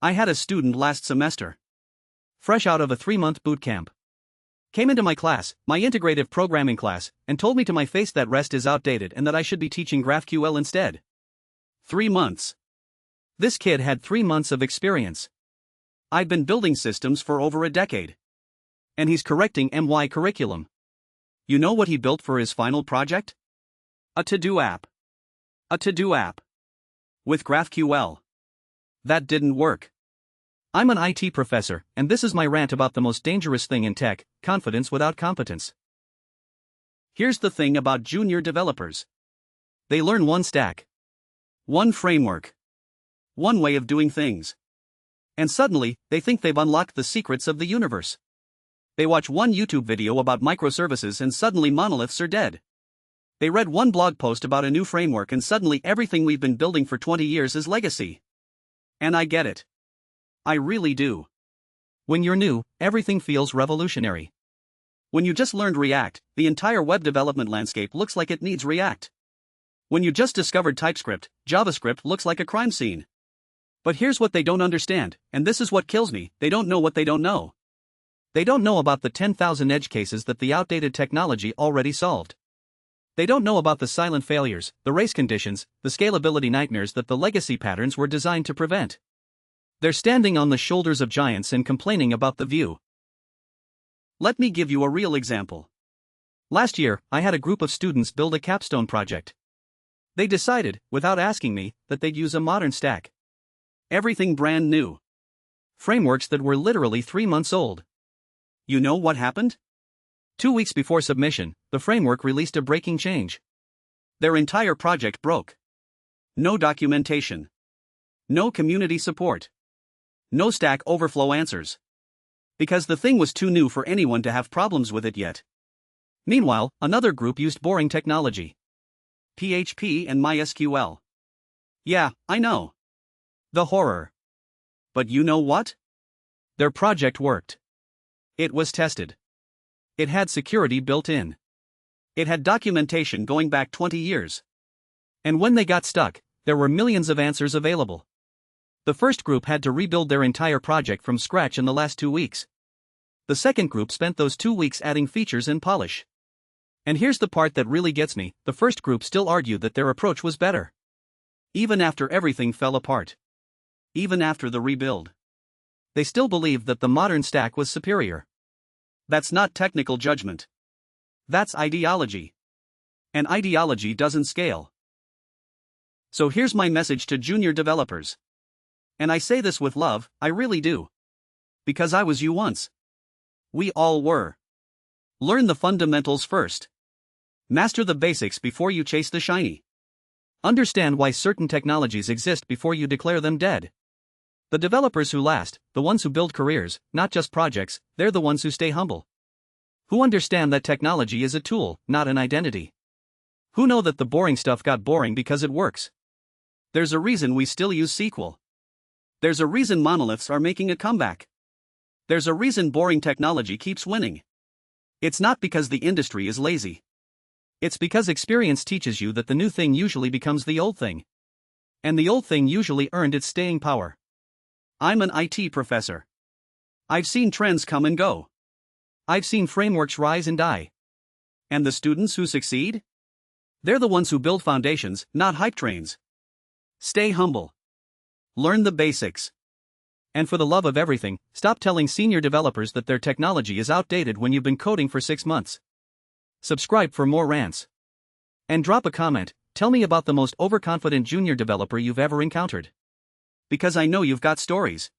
I had a student last semester, fresh out of a 3-month bootcamp, came into my class, my integrative programming class, and told me to my face that REST is outdated and that I should be teaching GraphQL instead. 3 months. This kid had 3 months of experience. I'd been building systems for over a decade. And he's correcting my curriculum. You know what he built for his final project? A to-do app. A to-do app. With GraphQL. That didn't work. I'm an IT professor, and this is my rant about the most dangerous thing in tech: confidence without competence. Here's the thing about junior developers. They learn one stack, one framework, one way of doing things. And suddenly, they think they've unlocked the secrets of the universe. They watch one YouTube video about microservices and suddenly monoliths are dead. They read one blog post about a new framework and suddenly everything we've been building for 20 years is legacy. And I get it. I really do. When you're new, everything feels revolutionary. When you just learned React, the entire web development landscape looks like it needs React. When you just discovered TypeScript, JavaScript looks like a crime scene. But here's what they don't understand, and this is what kills me: they don't know what they don't know. They don't know about the 10,000 edge cases that the outdated technology already solved. They don't know about the silent failures, the race conditions, the scalability nightmares that the legacy patterns were designed to prevent. They're standing on the shoulders of giants and complaining about the view. Let me give you a real example. Last year, I had a group of students build a capstone project. They decided, without asking me, that they'd use a modern stack. Everything brand new. Frameworks that were literally 3 months old. You know what happened? 2 weeks before submission, the framework released a breaking change. Their entire project broke. No documentation. No community support. No Stack Overflow answers. Because the thing was too new for anyone to have problems with it yet. Meanwhile, another group used boring technology: PHP and MySQL. Yeah, I know. The horror. But you know what? Their project worked. It was tested. It had security built in. It had documentation going back 20 years. And when they got stuck, there were millions of answers available. The first group had to rebuild their entire project from scratch in the last 2 weeks. The second group spent those 2 weeks adding features and polish. And here's the part that really gets me: the first group still argued that their approach was better. Even after everything fell apart. Even after the rebuild. They still believed that the modern stack was superior. That's not technical judgment. That's ideology. And ideology doesn't scale. So here's my message to junior developers. And I say this with love, I really do. Because I was you once. We all were. Learn the fundamentals first. Master the basics before you chase the shiny. Understand why certain technologies exist before you declare them dead. The developers who last, the ones who build careers, not just projects, they're the ones who stay humble. Who understand that technology is a tool, not an identity. Who know that the boring stuff got boring because it works. There's a reason we still use SQL. There's a reason monoliths are making a comeback. There's a reason boring technology keeps winning. It's not because the industry is lazy. It's because experience teaches you that the new thing usually becomes the old thing. And the old thing usually earned its staying power. I'm an IT professor. I've seen trends come and go. I've seen frameworks rise and die. And the students who succeed? They're the ones who build foundations, not hype trains. Stay humble. Learn the basics. And for the love of everything, stop telling senior developers that their technology is outdated when you've been coding for 6 months. Subscribe for more rants. And drop a comment: tell me about the most overconfident junior developer you've ever encountered. Because I know you've got stories.